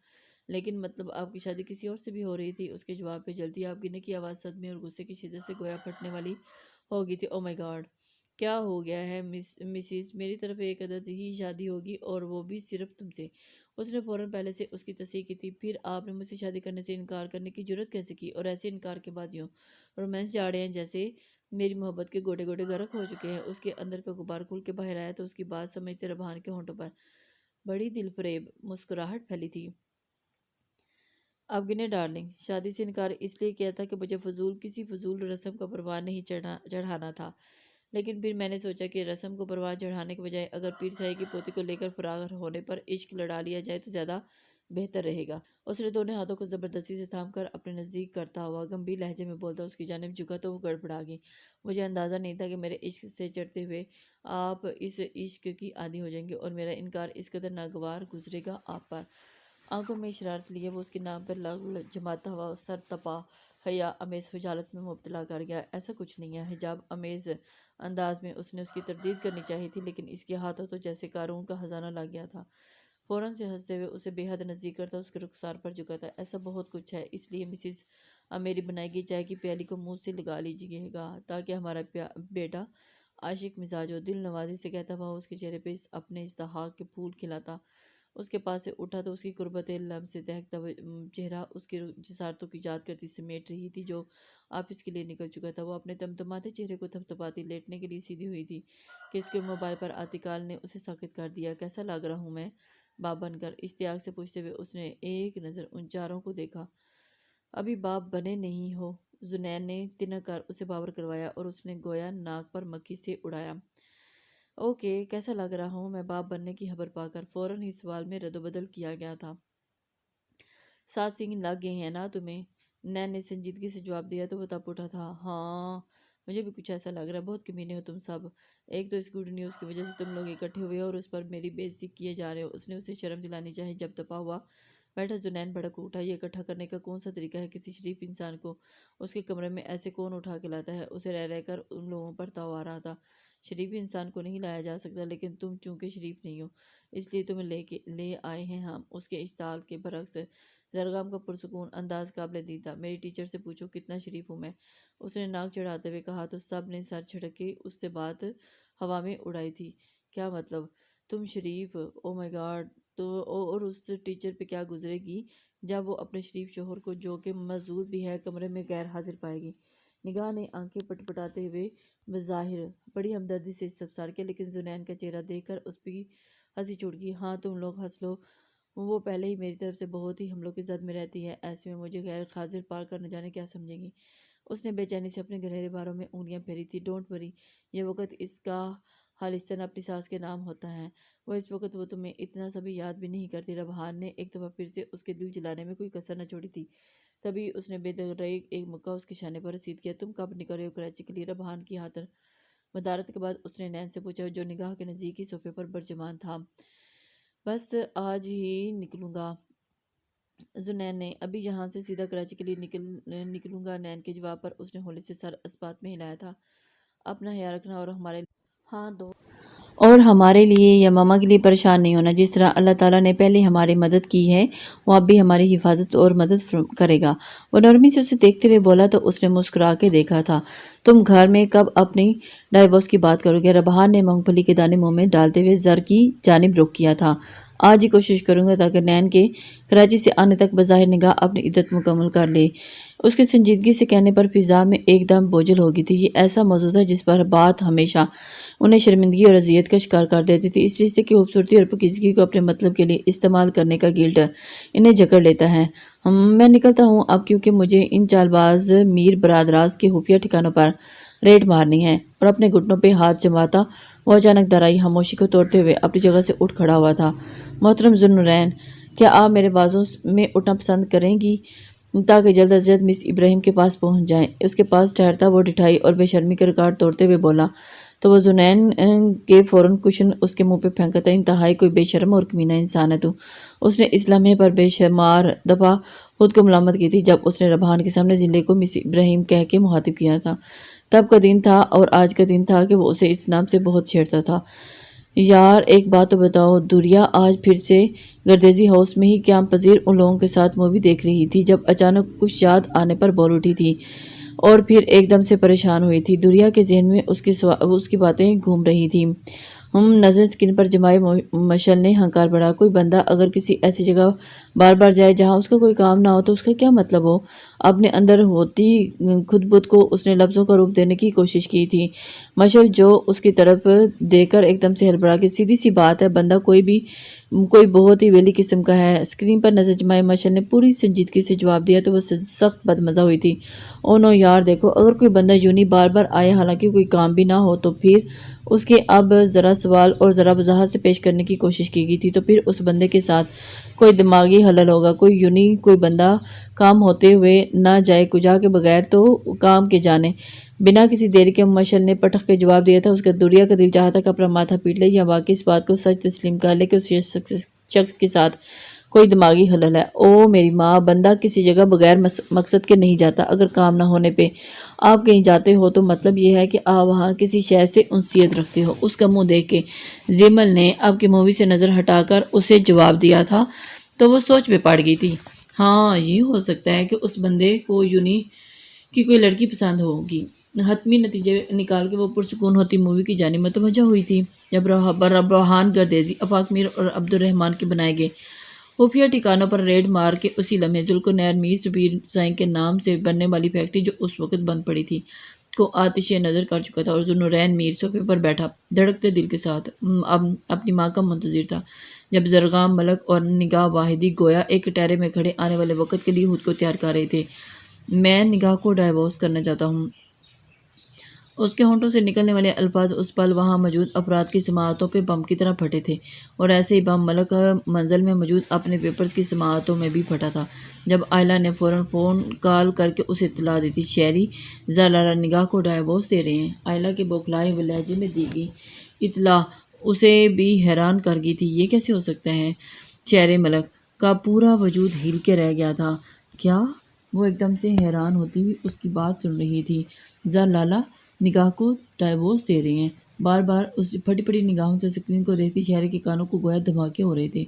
لیکن مطلب آپ کی شادی کسی اور سے بھی ہو رہی تھی؟ اس کے جواب پہ جلدی آپ گنے کی آواز صدمے اور غصے کی شدت سے گویا پھٹنے والی ہو گئی تھی۔ او مائی گاڈ! کیا ہو گیا ہے مسز؟ میری طرف ایک عدد ہی شادی ہوگی، اور وہ بھی صرف تم سے۔ اس نے فوراً پہلے سے اس کی تصحیح کی تھی۔ پھر آپ نے مجھ سے شادی کرنے سے انکار کرنے کی جرأت کیسے کی؟ اور ایسے انکار کے بعد یوں رومانس جاڑے ہیں جیسے میری محبت کے گوٹے گوٹے غرق ہو چکے ہیں۔ اس کے اندر کا غبار کھل کے باہر آیا تو اس کی بات سمجھتے ربحان کے ہونٹوں پر بڑی دل فریب مسکراہٹ پھیلی تھی۔ اب گنے ڈارلنگ، شادی سے انکار اس لیے کیا تھا کہ مجھے کسی فضول رسم کا پروان نہیں چڑھانا تھا، لیکن پھر میں نے سوچا کہ رسم کو پروان چڑھانے کے بجائے اگر پیر صاحب کی پوتی کو لے کر فراغ ہونے پر عشق لڑا لیا جائے تو زیادہ بہتر رہے گا۔ اس نے دونوں ہاتھوں کو زبردستی سے تھام کر اپنے نزدیک کرتا ہوا گمبھیر لہجے میں بولتا اس کی جانب جھکا تو وہ گڑبڑا گئی۔ مجھے اندازہ نہیں تھا کہ میرے عشق سے چڑھتے ہوئے آپ اس عشق کی عادی ہو جائیں گے، اور میرا انکار اس قدر ناگوار گزرے گا آپ پر۔ آنکھوں میں شرارت لیے وہ اس کے نام پر لغو جماتا ہوا سر تپا حیا امیز خجالت میں مبتلا کر گیا۔ ایسا کچھ نہیں ہے، حجاب امیز انداز میں اس نے اس کی تردید کرنی چاہی تھی، لیکن اس کے ہاتھوں تو جیسے قارون کا خزانہ لگ گیا تھا۔ فوراً سے ہنستے ہوئے اسے بے حد نزدیک کرتا اس کے رخسار پر جھکا تھا۔ ایسا بہت کچھ ہے، اس لیے مسز میری بنائی گئی چائے کی پیالی کو منہ سے لگا لیجیے گا تاکہ ہمارا بیٹا عاشق مزاج ہو۔ دل نوازی سے کہتا ہوا اس کے چہرے پہ اپنے استحقاق کے پھول کھلاتا اس کے پاس سے اٹھا تو اس کی قربت لمب سے دہکتا چہرہ اس کی جسارتوں کی یاد کرتی سمیٹ رہی تھی جو آفس کے لیے نکل چکا تھا۔ وہ اپنے تمتماتے چہرے کو تھپتھپاتی لیٹنے کے لیے سیدھی ہوئی تھی کہ اس کے موبائل پر آتی کال نے اسے ساکت کر دیا۔ کیسا لگ رہا ہوں میں باپ بن کر؟ اشتیاق سے پوچھتے ہوئے اس نے ایک نظر ان چاروں کو دیکھا۔ ابھی باپ بنے نہیں ہو، زنین نے تنک کر اسے باور کروایا، اور اس نے گویا ناک پر مکھی سے اڑایا۔ اوکے، کیسا لگ رہا ہوں میں باپ بننے کی خبر پا کر فوراً ہی سوال میں رد و بدل کیا گیا تھا۔ 7 سینگ لگ گئے ہیں نا تمہیں؟ نین نے سنجیدگی سے جواب دیا تو وہ تپ اٹھا تھا۔ ہاں، مجھے بھی کچھ ایسا لگ رہا ہے۔ بہت کمینے ہو تم سب۔ ایک تو اس گڈ نیوز کی وجہ سے تم لوگ اکٹھے ہوئے ہو اور اس پر میری بے عزتی کیے جا رہے ہو۔ اس نے اسے شرم دلانی چاہی جب تپا ہوا بیٹھا زنین بھڑک اٹھا۔ یہ اکٹھا کرنے کا کون سا طریقہ ہے؟ کسی شریف انسان کو اس کے کمرے میں ایسے کون اٹھا کے لاتا ہے؟ اسے رہ رہ کر ان لوگوں پر تاؤ آ رہا تھا۔ شریف انسان کو نہیں لایا جا سکتا، لیکن تم چونکہ شریف نہیں ہو اس لیے تمہیں لے آئے ہیں ہم۔ اس کے اشتعال کے برعکس زرگام کا پرسکون انداز قابل دید تھا۔ میری ٹیچر سے پوچھو کتنا شریف ہوں میں، اس نے ناک چڑھاتے ہوئے کہا تو سب نے سر جھٹکے اس سے بات ہوا میں اڑائی تھی۔ کیا مطلب؟ تم شریف؟ او مائی گاڈ! تو اور اس ٹیچر پہ کیا گزرے گی جب وہ اپنے شریف شوہر کو، جو کہ معذور بھی ہے، کمرے میں غیر حاضر پائے گی؟ نگاہ نے آنکھیں پٹ پٹاتے ہوئے بظاہر بڑی ہمدردی سے استفسار کیا، لیکن زنین کا چہرہ دیکھ کر اس پہ ہنسی چھوٹ گئی۔ ہاں، تم لوگ ہنس لو، وہ پہلے ہی میری طرف سے بہت ہی حملوں کی زد میں رہتی ہے، ایسے میں مجھے غیر حاضر پا کر نہ جانے کیا سمجھے گی۔ اس نے بے چینی سے اپنے گہرے باروں میں انگلیاں پھیری تھی۔ ڈونٹ وری، یہ وقت اس کا خالصتاً اپنی ساس کے نام ہوتا ہے۔ وہ اس وقت وہ تمہیں اتنا سبھی یاد بھی نہیں کرتی۔ ربحان نے ایک دفعہ پھر سے اس کے دل جلانے میں کوئی کسر نہ چھوڑی تھی۔ تبھی اس نے بے دریغ ایک مکہ اس کے شانے پر رسید کیا۔ تم کب نکل رہے ہو کراچی کے لیے؟ ربحان کی خاطر مدارت کے بعد اس نے نین سے پوچھا، جو نگاہ کے نزدیک ہی صوفے پر برجمان تھا۔ بس آج ہی نکلوں گا زنین نے۔ ابھی یہاں سے سیدھا کراچی کے لیے نکلوں گا۔ نین کے جواب پر اس نے ہولے سے سر اسبات میں ہلایا تھا۔ اپنا خیال رکھنا اور ہمارے ہاں دو اور ہمارے لیے یا ماما کے لیے پریشان نہیں ہونا۔ جس طرح اللہ تعالیٰ نے پہلے ہماری مدد کی ہے وہ اب بھی ہماری حفاظت اور مدد کرے گا۔ وہ نرمی سے اسے دیکھتے ہوئے بولا تو اس نے مسکرا کے دیکھا تھا۔ تم گھر میں کب اپنی ڈائیورس کی بات کرو گے؟ ربحان نے مونگ پھلی کے دانے منہ میں ڈالتے ہوئے زر کی جانب رخ کیا تھا۔ آج ہی کوشش کروں گا تاکہ نین کے کراچی سے آنے تک بظاہر نگاہ اپنی عدت مکمل کر لے۔ اس کے سنجیدگی سے کہنے پر فضا میں ایک دم بوجھل ہو گئی تھی۔ یہ ایسا موضوع تھا جس پر بات ہمیشہ انہیں شرمندگی اور اذیت کا شکار کر دیتی تھی۔ اس رشتے کی خوبصورتی اور پاکیزگی کو اپنے مطلب کے لیے استعمال کرنے کا گلٹ انہیں جکڑ لیتا ہے۔ میں نکلتا ہوں اب، کیونکہ مجھے ان چال باز میر برادراز کے خفیہ ٹھکانوں پر ریڈ مارنی ہے۔ اور اپنے گھٹنوں پہ ہاتھ جماتا وہ اچانک درائی خاموشی کو توڑتے ہوئے اپنی جگہ سے اٹھ کھڑا ہوا تھا۔ محترم ذوالنورین، کیا آپ میرے بازوں میں اٹھنا پسند کریں گی تاکہ جلد از جلد مس ابراہیم کے پاس پہنچ جائیں؟ اس کے پاس ٹھہرتا وہ ڈٹھائی اور بے شرمی کے ریکارڈ توڑتے ہوئے بولا تو وہ زنین کے فوراً کشن اس کے منہ پہ پھینکا تھا۔ انتہائی کوئی بے شرم اور کمینہ انسان ہے تو۔ اس نے اس لمحے پر بے شمار دفعہ خود کو ملامت کی تھی جب اس نے ربحان کے سامنے ضلع کو مس ابراہیم کہہ کے مخاطب کیا تھا۔ تب کا دن تھا اور آج کا دن تھا کہ وہ اسے اس نام سے بہت چھیڑتا تھا۔ یار ایک بات تو بتاؤ، دوریا آج پھر سے گردیزی ہاؤس میں ہی قیام پذیر ان لوگوں کے ساتھ مووی دیکھ رہی تھی جب اچانک کچھ یاد آنے پر بول اٹھی تھی اور پھر ایک دم سے پریشان ہوئی تھی۔ دوریا کے ذہن میں اس کی باتیں گھوم رہی تھیں۔ نظر اسکرین پر جمائے مشعل نے ہنکار بڑھا، کوئی بندہ اگر کسی ایسی جگہ بار بار جائے جہاں اس کا کوئی کام نہ ہو تو اس کا کیا مطلب ہو؟ اپنے اندر ہوتی خود بت کو اس نے لفظوں کا روپ دینے کی کوشش کی تھی۔ مشعل جو اس کی طرف دیکھ کر ایک دم سے ہل پڑا کہ سیدھی سی بات ہے، بندہ کوئی بہت ہی ویلی قسم کا ہے۔ اسکرین پر نظر جمائے مشعل نے پوری سنجیدگی سے جواب دیا تو وہ سخت بدمزہ ہوئی تھی۔ او نو یار دیکھو، اگر کوئی بندہ یونی بار بار آئے حالانکہ کوئی کام بھی نہ ہو تو پھر اس کے اب ذرا سوال اور ذرا وضاحت سے پیش کرنے کی کوشش کی گئی تھی تو پھر اس بندے کے ساتھ کوئی دماغی خلل ہوگا۔ کوئی بندہ کام ہوتے ہوئے نہ جائے کجا کے بغیر تو کام کے جانے۔ بنا کسی دیر کے مشعل نے پٹخ کے جواب دیا تھا۔ اس کا دوریا کا دل چاہتا کہ اپنا ماتھا پیٹ لے یا واقعی اس بات کو سچ تسلیم کر لے کہ اس شخص کے ساتھ کوئی دماغی خلل ہے۔ او میری ماں، بندہ کسی جگہ بغیر مقصد کے نہیں جاتا۔ اگر کام نہ ہونے پہ آپ کہیں جاتے ہو تو مطلب یہ ہے کہ آپ وہاں کسی شے سے انسیت رکھتے ہو۔ اس کا منہ دیکھ کے زیمل نے اب کی مووی سے نظر ہٹا کر اسے جواب دیا تھا تو وہ سوچ میں پڑ گئی تھی۔ ہاں یہ ہو سکتا ہے کہ اس بندے کو یونی کی کوئی لڑکی پسند ہوگی۔ حتمی نتیجے نکال کے وہ پرسکون ہوتی مووی کی جانب متوجہ ہوئی تھی جب ربحان گردیزی، آفاق میر اور عبد الرحمن کے بنائے گئے خفیہ ٹھکانوں پر ریڈ مار کے اسی لمحے ذوالقرنین میر سپیر سائیں کے نام سے بننے والی فیکٹری جو اس وقت بند پڑی تھی کو آتش نظر کر چکا تھا اور ذوالنورین میر صوفے پر بیٹھا دھڑکتے دل کے ساتھ اپنی ماں کا منتظر تھا جب زرغام ملک اور نگاہ واحدی گویا ایک کٹہرے میں کھڑے آنے والے وقت کے لیے خود کو تیار کر رہے تھے۔ میں نگاہ کو ڈائیورس کرنا چاہتا ہوں۔ اس کے ہونٹوں سے نکلنے والے الفاظ اس پل وہاں موجود افراد کی سماعتوں پہ بم کی طرح پھٹے تھے اور ایسے ہی بم ملک منزل میں موجود اپنے پیپرز کی سماعتوں میں بھی پھٹا تھا جب آئلہ نے فوراً فون کال کر کے اسے اطلاع دی تھی، شہری زلالہ نگاہ کو ڈائیورس دے رہے ہیں۔ آئلہ کے بوکھلائے ہوئے لہجے میں دی گئی اطلاع اسے بھی حیران کر گئی تھی۔ یہ کیسے ہو سکتا ہے؟ چہرے ملک کا پورا وجود ہل کے رہ گیا تھا۔ کیا؟ وہ ایک دم سے حیران ہوتی ہوئی اس کی بات سن رہی تھی۔ زلالہ نگاہ کو ڈائیورس دے رہے ہیں؟ بار بار اس پھٹی پھٹی نگاہوں سے اسکرین کو دیکھتی شہری کے کانوں کو گویا دھماکے ہو رہے تھے۔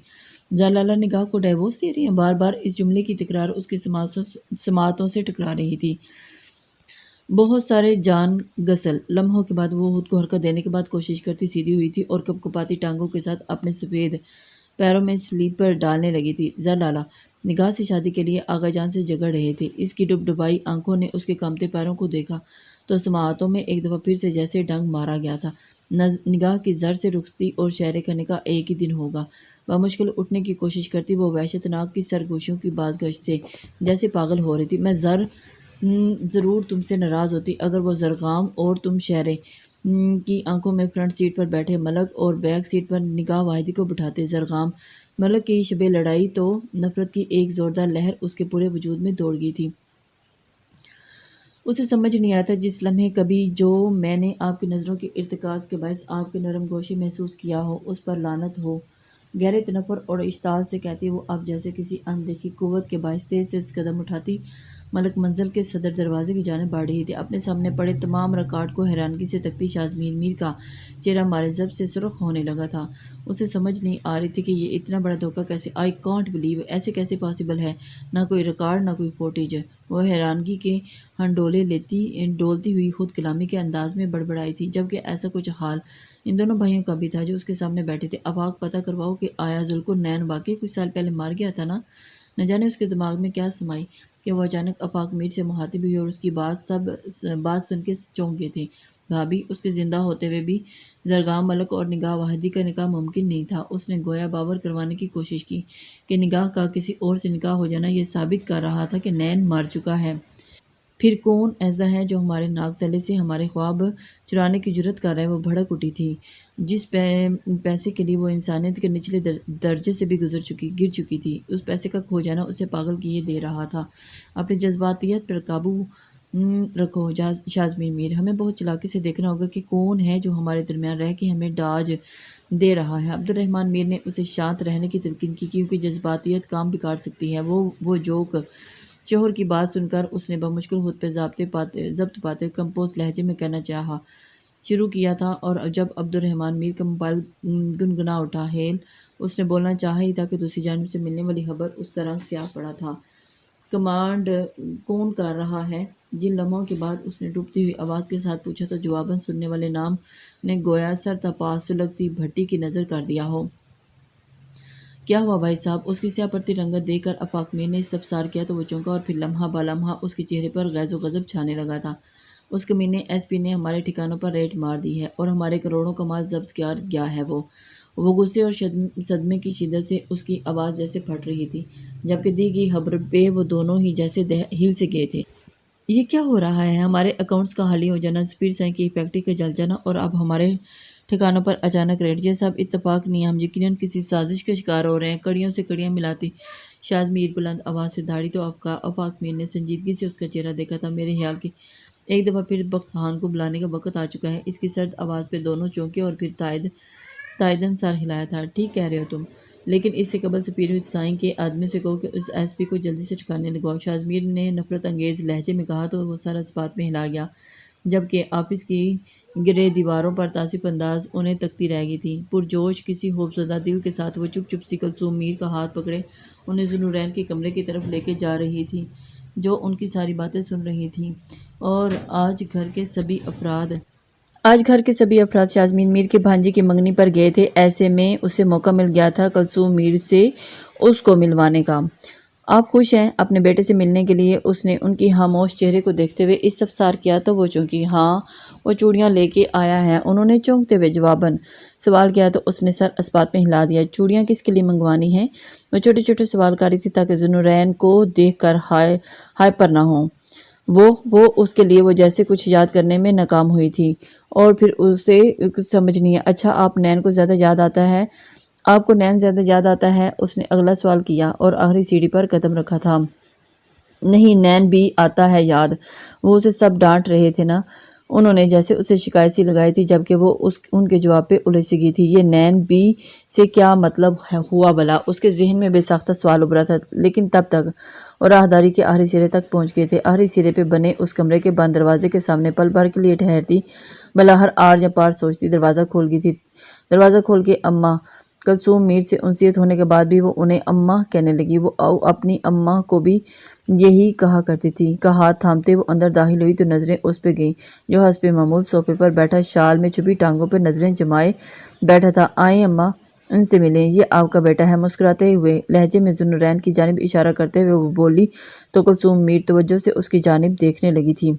زلالہ نگاہ کو ڈائیورس دے رہے ہیں؟ بار بار اس جملے کی تکرار اس کی سماعتوں سے ٹکرا رہی تھی۔ بہت سارے جان گسل لمحوں کے بعد وہ خود کو حرکت دینے کے بعد کوشش کرتی سیدھی ہوئی تھی اور کپکپاتی ٹانگوں کے ساتھ اپنے سفید پیروں میں سلیپر ڈالنے لگی تھی۔ زلالہ نگاہ سے شادی کے لیے آغا جان سے جگڑ رہے تھے۔ اس کی ڈبڈبائی آنکھوں نے اس کے کانپتے پیروں کو دیکھا تو سماعتوں میں ایک دفعہ پھر سے جیسے ڈنگ مارا گیا تھا۔ نگاہ کی زر سے رخصتی اور شہرے کا نکاح ایک ہی دن ہوگا۔ بمشکل اٹھنے کی کوشش کرتی وہ وحشتناک کی سرگوشیوں کی باز گشت سے جیسے پاگل ہو رہی تھی۔ میں زر ضرور تم سے ناراض ہوتی اگر وہ زرغام اور تم شہرے کی آنکھوں میں فرنٹ سیٹ پر بیٹھے ملک اور بیک سیٹ پر نگاہ واحدی کو بٹھاتے۔ زرغام ملک کی شب لڑائی تو نفرت کی ایک زوردار لہر اس کے پورے وجود میں دوڑ گئی تھی۔ اسے سمجھ نہیں آتا جس لمحے کبھی جو میں نے آپ کی نظروں کے ارتکاز کے باعث آپ کے نرم گوشے محسوس کیا ہو اس پر لعنت ہو۔ گہرے تنفر اور اشتعال سے کہتی وہ اب جیسے کسی اندیکھی قوت کے باعث تیز تیز قدم اٹھاتی ملک منزل کے صدر دروازے کی جانب بڑھ رہی تھی۔ اپنے سامنے پڑے تمام ریکارڈ کو حیرانگی سے تکتی شازمین میر کا چہرہ مارے ضبط سے سرخ ہونے لگا تھا۔ اسے سمجھ نہیں آ رہی تھی کہ یہ اتنا بڑا دھوکہ کیسے آئی کانٹ بلیو ایسے کیسے پاسبل ہے۔ نہ کوئی ریکارڈ نہ کوئی فوٹیج۔ وہ حیرانگی کے ہنڈولے ڈولتی ہوئی خود کلامی کے انداز میں بڑبڑائی تھی، جبکہ ایسا کچھ حال ان دونوں بھائیوں کا بھی تھا جو اس کے سامنے بیٹھے تھے۔ افاق پتہ کرواؤ کہ آیا ذوالقرنین واقعی کچھ سال پہلے مار گیا تھا نا؟ نہ جانے اس کے دماغ میں کیا سمائی کہ وہ اچانک افاق میر سے مخاطب ہوئی اور اس کی بات سن کے چونک گئے تھے۔ بھابھی، اس کے زندہ ہوتے ہوئے بھی زرغام ملک اور نگاہ واحدی کا نکاح ممکن نہیں تھا۔ اس نے گویا باور کروانے کی کوشش کی کہ نگاہ کا کسی اور سے نکاح ہو جانا یہ ثابت کر رہا تھا کہ نین مر چکا ہے۔ پھر کون ایسا ہے جو ہمارے ناک تلے سے ہمارے خواب چرانے کی جرت کر رہا ہے؟ وہ بھڑک اٹھی تھی۔ جس پیسے کے لیے وہ انسانیت کے نچلے درجے سے بھی گر چکی تھی، اس پیسے کا کھو جانا اسے پاگل کیے دے رہا تھا۔ اپنی جذباتیت پر قابو رکھو شازمین میر، ہمیں بہت چلاکی سے دیکھنا ہوگا کہ کون ہے جو ہمارے درمیان رہ کے ہمیں ڈاج دے رہا ہے۔ عبدالرحمن میر نے اسے شانت رہنے کی تلقین کی کیونکہ جذباتیت کام بگاڑ سکتی ہے۔ وہ جوک شوہر کی بات سن کر اس نے بمشکل خود پہ ضبط پاتے کمپوز لہجے میں کہنا شروع کیا تھا، اور جب عبدالرحمن میر کا موبائل گنگنا اٹھا ہیل اس نے بولنا چاہا ہی تھا کہ دوسری جانب سے ملنے والی خبر اس کا رنگ سیاہ پڑا تھا۔ کمانڈ کون کر رہا ہے؟ جن لمحوں کے بعد اس نے ڈوبتی ہوئی آواز کے ساتھ پوچھا تو جواباً سننے والے نام نے گویا سر تا پا سلگتی بھٹی کی نظر کر دیا ہو۔ کیا ہوا بھائی صاحب؟ اس کی سیاہ پڑتی رنگت دیکھ کر افاق میر نے استفسار کیا تو وہ چونکا، اور پھر لمحہ بلمحہ اس کے چہرے پر غیظ و غضب چھانے لگا تھا۔ اس کمینے ایس پی نے ہمارے ٹھکانوں پر ریڈ مار دی ہے اور ہمارے کروڑوں کا مال ضبط کیا گیا ہے۔ وہ غصے اور صدمے کی شدت سے اس کی آواز جیسے پھٹ رہی تھی، جبکہ دی گئی خبر پہ وہ دونوں ہی جیسے ہل سے گئے تھے۔ یہ کیا ہو رہا ہے؟ ہمارے اکاؤنٹس کا خالی ہو جانا، سپیر سائن کی فیکٹری کا جل جانا، اور اب ہمارے ٹھکانوں پر اچانک ریڈ۔ یہ سب اتفاق نہیں، ہم یقیناً کسی سازش کا شکار ہو رہے ہیں۔ کڑیوں سے کڑیاں ملاتی شازمیر بلند آواز سے دھاڑی تو افاق میر نے سنجیدگی سے اس کا چہرہ دیکھا تھا۔ میرے خیال کہ ایک دفعہ پھر بخت خان کو بلانے کا وقت آ چکا ہے۔ اس کی سرد آواز پہ دونوں چونکے اور پھر تائیداً سر ہلایا تھا۔ ٹھیک کہہ رہے ہو تم، لیکن اس سے قبل سپیر سائن کے آدمی سے کہو کہ اس ایس پی کو جلدی سے ٹھکانے لگواؤ۔ شازمیر نے نفرت انگیز لہجے میں کہا تو وہ سر اس بات میں ہلا گیا، جبکہ آفس کی گرے دیواروں پر تعصب انداز انہیں تکتی رہ گئی تھی۔ پرجوش کسی خوفزدہ دل کے ساتھ وہ چپ سی کلثوم میر کا ہاتھ پکڑے انہیں ذوالنورین کے کمرے کی طرف لے کے جا رہی تھی، جو ان کی ساری باتیں سن رہی تھیں۔ اور آج گھر کے سبھی افراد شازمین میر کے بھانجے کی منگنی پر گئے تھے۔ ایسے میں اسے موقع مل گیا تھا کلثوم میر سے اس کو ملوانے کا۔ آپ خوش ہیں اپنے بیٹے سے ملنے کے لیے؟ اس نے ان کی خاموش چہرے کو دیکھتے ہوئے استفسار کیا تو وہ چونکی۔ ہاں، وہ چوڑیاں لے کے آیا ہے، انہوں نے چونکتے ہوئے جواباً سوال کیا تو اس نے سر اس بات میں ہلا دیا۔ چوڑیاں کس کے لیے منگوانی ہیں؟ وہ چھوٹے چھوٹے سوال کر رہی تھی تاکہ ذوالنورین کو دیکھ کر ہائپر نہ ہوں۔ وہ اس کے لیے وہ جیسے کچھ یاد کرنے میں ناکام ہوئی تھی، اور پھر اسے کچھ سمجھ نہیں ہے۔ اچھا، آپ نین کو زیادہ یاد آتا ہے؟ آپ کو نین زیادہ یاد آتا ہے؟ اس نے اگلا سوال کیا اور آخری سیڑھی پر قدم رکھا تھا۔ نہیں، نین بھی آتا ہے یاد، وہ اسے سب ڈانٹ رہے تھے نا۔ انہوں نے جیسے اسے شکایت سی لگائی تھی، جبکہ وہ ان کے جواب پہ الجھ سی گئی تھی۔ یہ نین بھی سے کیا مطلب ہوا بھلا؟ اس کے ذہن میں بے ساختہ سوال ابھرا تھا، لیکن تب تک وہ راہداری کے آخری سرے تک پہنچ گئے تھے۔ آخری سرے پہ بنے اس کمرے کے بند دروازے کے سامنے پل بھر کے لیے ٹھہرتی بلا ہر آڑ یا پار سوچتی۔ دروازہ کھول گئی تھی۔ دروازہ کھول کے اماں کلثوم میر سے انسیت ہونے کے بعد بھی وہ انہیں اماں کہنے لگی۔ وہ اپنی اماں کو بھی یہی کہا کرتی تھی۔ کا ہاتھ تھامتے وہ اندر داخل ہوئی تو نظریں اس پہ گئیں جو حسب معمول صوفے پر بیٹھا شال میں چھپی ٹانگوں پہ نظریں جمائے بیٹھا تھا۔ آئیں اماں، ان سے ملیں، یہ آپ کا بیٹا ہے۔ مسکراتے ہوئے لہجے میں ذوالنورین کی جانب اشارہ کرتے ہوئے وہ بولی تو کلثوم میر توجہ سے اس کی جانب دیکھنے لگی تھی۔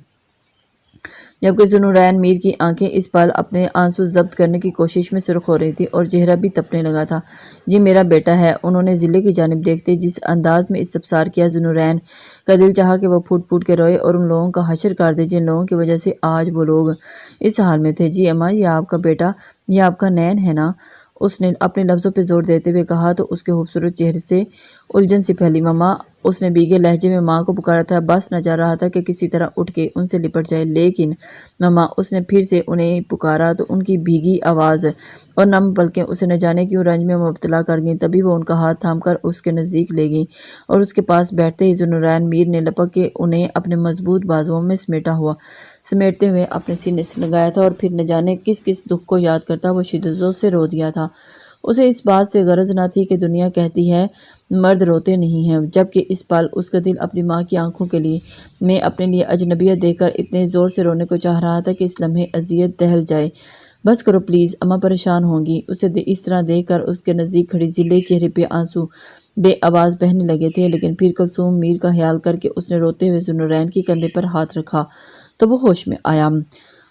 جبکہ ذوالنورین میر کی آنکھیں اس پل اپنے آنسو ضبط کرنے کی کوشش میں سرخ ہو رہی تھی اور چہرہ بھی تپنے لگا تھا۔ یہ میرا بیٹا ہے، انہوں نے ضلع کی جانب دیکھتے جس انداز میں استفسار کیا، ذوالنورین کا دل چاہا کہ وہ پھوٹ پھوٹ کے روئے اور ان لوگوں کا حشر کر دے جن لوگوں کی وجہ سے آج وہ لوگ اس حال میں تھے۔ جی اماں، یہ آپ کا بیٹا، یہ آپ کا نین ہے نا؟ اس نے اپنے لفظوں پہ زور دیتے ہوئے کہا تو اس کے خوبصورت چہرے سے الجھن سی پھیلی۔ مما، اس نے بھیگے لہجے میں ماں کو پکارا تھا، بس نہ چاہ رہا تھا کہ کسی طرح اٹھ کے ان سے لپٹ جائے، لیکن مما، اس نے پھر سے انہیں پکارا تو ان کی بھیگی آواز اور نم پلکیں اسے نہ جانے کیوں رنج میں مبتلا کر گئیں۔ تبھی وہ ان کا ہاتھ تھام کر اس کے نزدیک لے گئی اور اس کے پاس بیٹھتے ہی ذوالنورین میر نے لپک کے انہیں اپنے مضبوط بازوؤں میں سمیٹتے ہوئے اپنے سینے سے لگایا تھا اور پھر نہ جانے کس کس دکھ کو یاد کرتا وہ شدت سے رو دیا تھا۔ اسے اس بات سے غرض نہ تھی کہ دنیا کہتی ہے مرد روتے نہیں ہیں، جبکہ اس پل اس کا دل اپنی ماں کی آنکھوں کے لیے میں اپنے لیے اجنبیت دیکھ کر اتنے زور سے رونے کو چاہ رہا تھا کہ اس لمحے اذیت دہل جائے۔ بس کرو پلیز، اماں پریشان ہوں گی۔ اسے اس طرح دیکھ کر اس کے نزدیک کھڑی ذیلے چہرے پہ آنسو بے آواز بہنے لگے تھے، لیکن پھر کلثوم میر کا خیال کر کے اس نے روتے ہوئے ذوالنورین کے کندھے پر ہاتھ رکھا تو وہ ہوش میں آیا۔